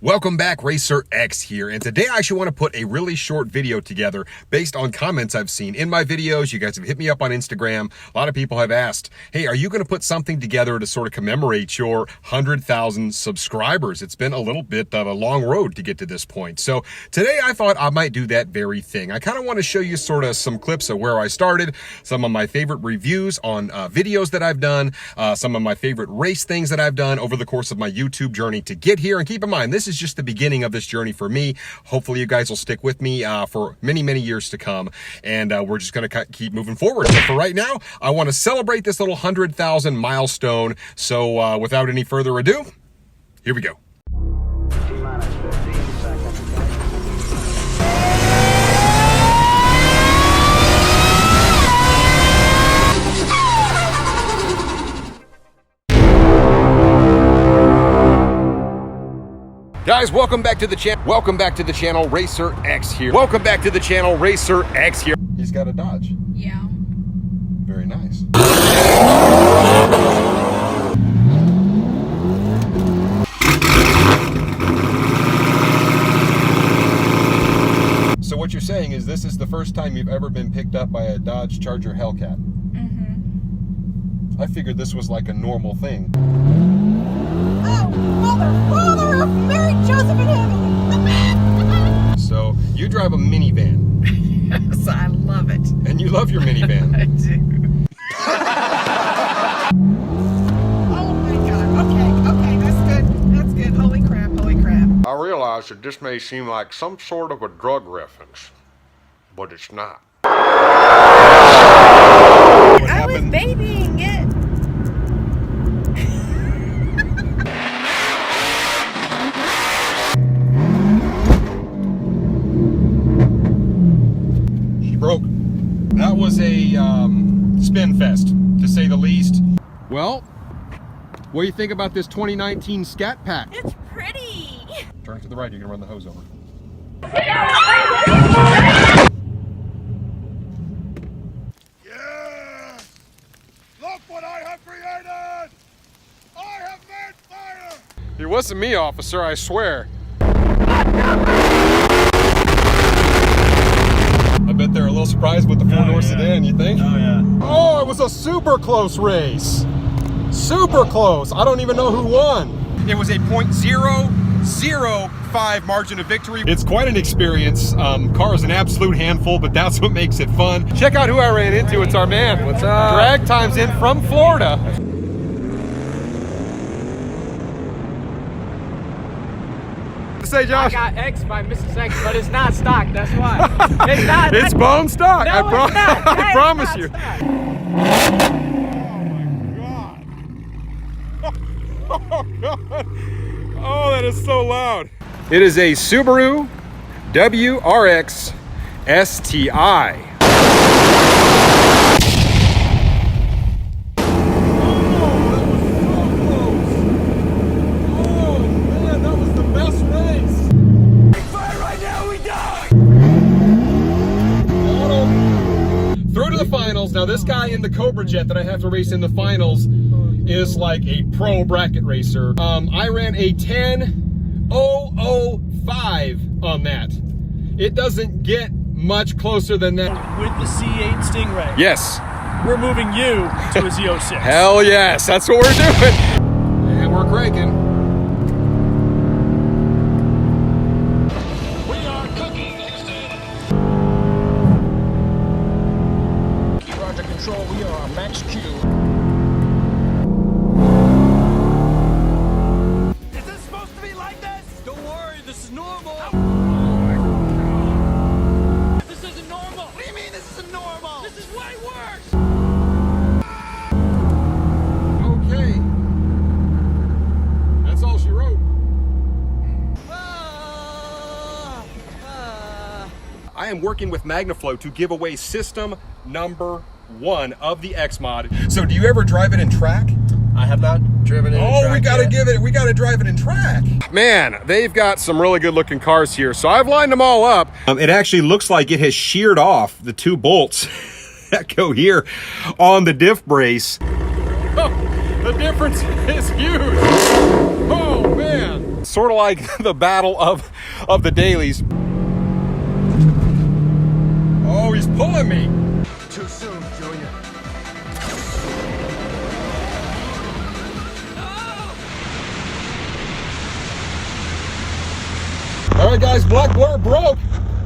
Welcome back, Racerx here, and today I actually want to put a really short video together based on comments I've seen in my videos. You guys have hit me up on Instagram. A lot of people have asked, hey, are you going to put something together to sort of commemorate your 100,000 subscribers? It's been a little bit of a long road to get to this point. So today I thought I might do that very thing. I kind of want to show you sort of some clips of where I started, some of my favorite reviews on videos that I've done, some of my favorite race things that I've done over the course of my YouTube journey to get here. And keep in mind, this is just the beginning of this journey for me. Hopefully you guys will stick with me for many, many years to come. And we're just going to keep moving forward. But for right now, I want to celebrate this little 100,000 milestone. So without any further ado, here we go. Guys, welcome back to the channel. Welcome back to the channel, Racerx here. Welcome back to the channel, Racerx here. He's got a Dodge. Yeah. Very nice. So what you're saying is this is the first time you've ever been picked up by a Dodge Charger Hellcat? Mm-hmm. I figured this was like a normal thing. Oh, Father of Mary, Joseph, and Heaven. So you drive a minivan. Yes, I love it. And you love your minivan. I do. Oh my God. Okay, that's good. That's good. Holy crap, holy crap. I realize that this may seem like some sort of a drug reference, but it's not. I was babying it. Broke. That was a spin fest, to say the least. Well, what do you think about this 2019 Scat Pack? It's pretty. Turn it to the right, you're gonna run the hose over. Yeah! Look what I have created! I have made fire! It wasn't me, officer, I swear. I bet they're a little surprised with the four-door sedan, you think? Oh, yeah. Oh, it was a super close race. Super close. I don't even know who won. It was a .005 margin of victory. It's quite an experience. Car is an absolute handful, but that's what makes it fun. Check out who I ran into. It's our man. What's up? Drag Time's in from Florida. Say, Josh. I got X by Mrs. X, but it's not stock. That's why. It's not. It's bone stock. No, I promise it's you. not. Oh God. Oh, that is so loud. It is a Subaru WRX STI. Now this guy in the Cobra Jet that I have to race in the finals is like a pro bracket racer. I ran a 10.005 on that. It doesn't get much closer than that. With the C8 Stingray. Yes. We're moving you to a Z06. Hell yes, that's what we're doing. And we're cranking. We are Max Q. Is this supposed to be like this? Don't worry, this is normal. Oh my God. This isn't normal. What do you mean this isn't normal? This is way worse. Okay. That's all she wrote. I am working with MagnaFlow to give away system number 1 of the XMod. So do you ever drive it in track? I have not driven it in track. Oh, we gotta drive it in track. Man, they've got some really good looking cars here. So I've lined them all up. It actually looks like it has sheared off the 2 bolts that go here on the diff brace. Oh, the difference is huge. Oh man. Sort of like the battle of the dailies. Oh, he's pulling me. Too soon, Junior. All right, guys, black blur broke.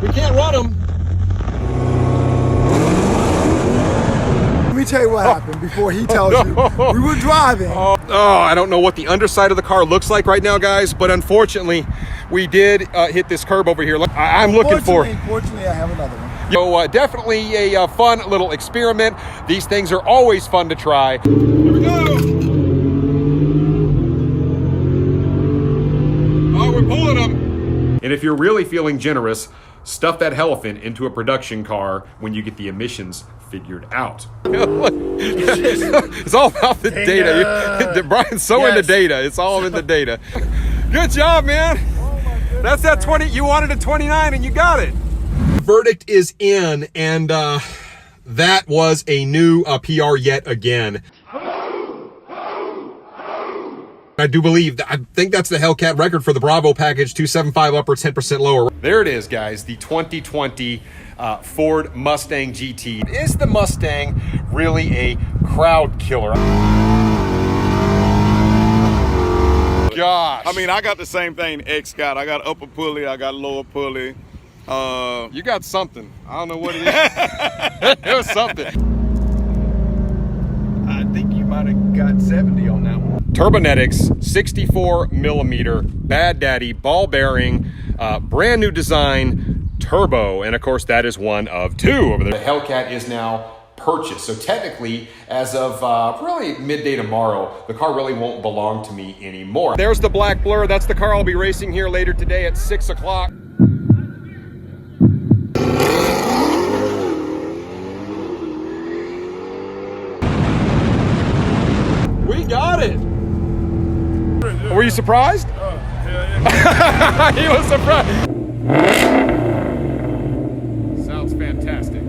We can't run them. Let me tell you what happened before he tells you. We were driving. Oh, I don't know what the underside of the car looks like right now, guys, but unfortunately, we did hit this curb over here. I'm looking for. Fortunately, I have another one. So definitely a fun little experiment. These things are always fun to try. Here we go. Oh, we're pulling them. And if you're really feeling generous, stuff that elephant into a production car when you get the emissions figured out. It's all about the data. Brian's so into data. It's all in the data. Good job, man. That's that 20. You wanted a 29 and you got it. Verdict is in, and that was a new PR yet again. I do believe that, I think that's the Hellcat record for the Bravo package, 275 upper, 10% lower. There it is, guys, the 2020 Ford Mustang GT. Is the Mustang really a crowd killer? Gosh. I mean, I got the same thing X got. I got upper pulley, I got lower pulley. You got something. I don't know what it is. It was something. I think you might have got 70 on that one. Turbonetics, 64 millimeter, Bad Daddy, ball bearing, brand new design, turbo, and of course that is one of two over there. The Hellcat is now purchased, so technically, as of really midday tomorrow, the car really won't belong to me anymore. There's the black blur. That's the car I'll be racing here later today at 6 o'clock. We got it. Were you surprised? Yeah. He was surprised. Sounds fantastic.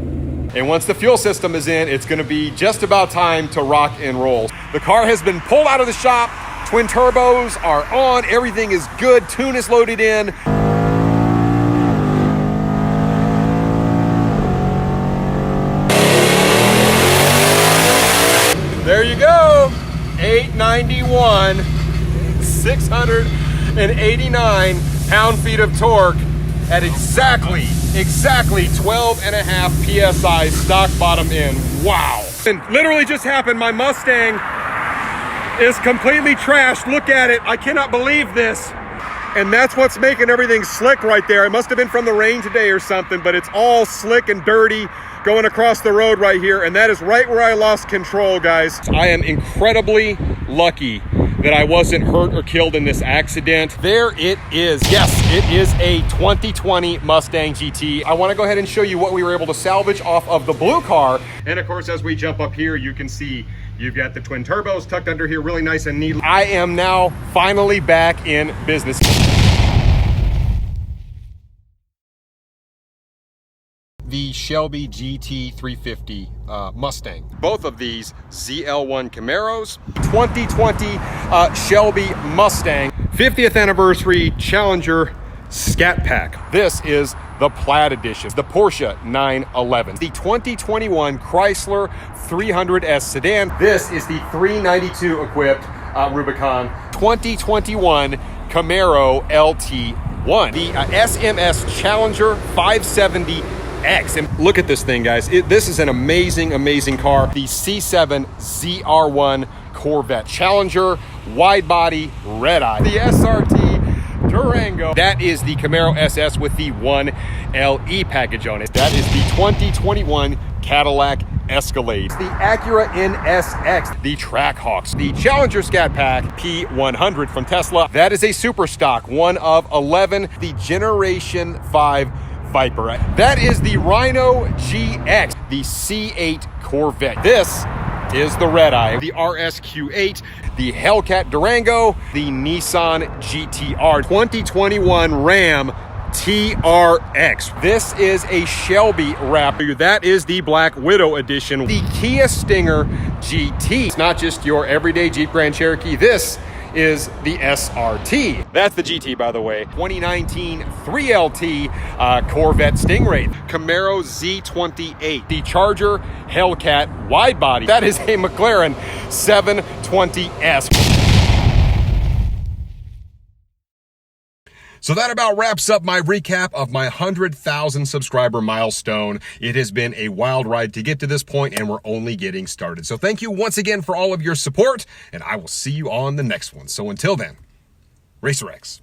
And once the fuel system is in, it's going to be just about time to rock and roll. The car has been pulled out of the shop. Twin turbos are on. Everything is good. Tune is loaded in. There you go. 891, 689 pound-feet of torque at exactly 12.5 PSI stock bottom end. Wow. And literally just happened. My Mustang is completely trashed. Look at it. I cannot believe this. And that's what's making everything slick right there. It must have been from the rain today or something, but it's all slick and dirty going across the road right here. And that is right where I lost control, guys. I am incredibly lucky that I wasn't hurt or killed in this accident. There it is. Yes, it is a 2020 Mustang GT. I want to go ahead and show you what we were able to salvage off of the blue car. And of course, as we jump up here, you can see you've got the twin turbos tucked under here, really nice and neat. I am now finally back in business. The Shelby GT 350 Mustang. Both of these ZL1 Camaros. 2020 Shelby Mustang. 50th anniversary Challenger Scat Pack. This is the Plaid Edition. The Porsche 911. The 2021 Chrysler 300S sedan. This is the 392 equipped Rubicon. 2021 Camaro LT1. The SMS Challenger 570 X. And look at this thing, guys. This is an amazing, amazing car. The C7 ZR1 Corvette Challenger, wide body, red eye. The SRT Durango. That is the Camaro SS with the 1LE package on it. That is the 2021 Cadillac Escalade. The Acura NSX, the Trackhawks, the Challenger Scat Pack P100 from Tesla. That is a super stock, one of 11. The Generation 5 Viper. That is the Rhino GX, the C8 Corvette. This is the red eye, the RSQ8, the Hellcat Durango, the Nissan GTR, 2021 Ram TRX. This is a Shelby Raptor. That is the Black Widow edition. The Kia Stinger GT. It's not just your everyday Jeep Grand Cherokee. This is the SRT. That's the GT, by the way. 2019 3LT Corvette Stingray. Camaro Z28. The Charger Hellcat wide body. That is a McLaren 720S. So that about wraps up my recap of my 100,000 subscriber milestone. It has been a wild ride to get to this point, and we're only getting started. So thank you once again for all of your support, and I will see you on the next one. So until then, Racerx.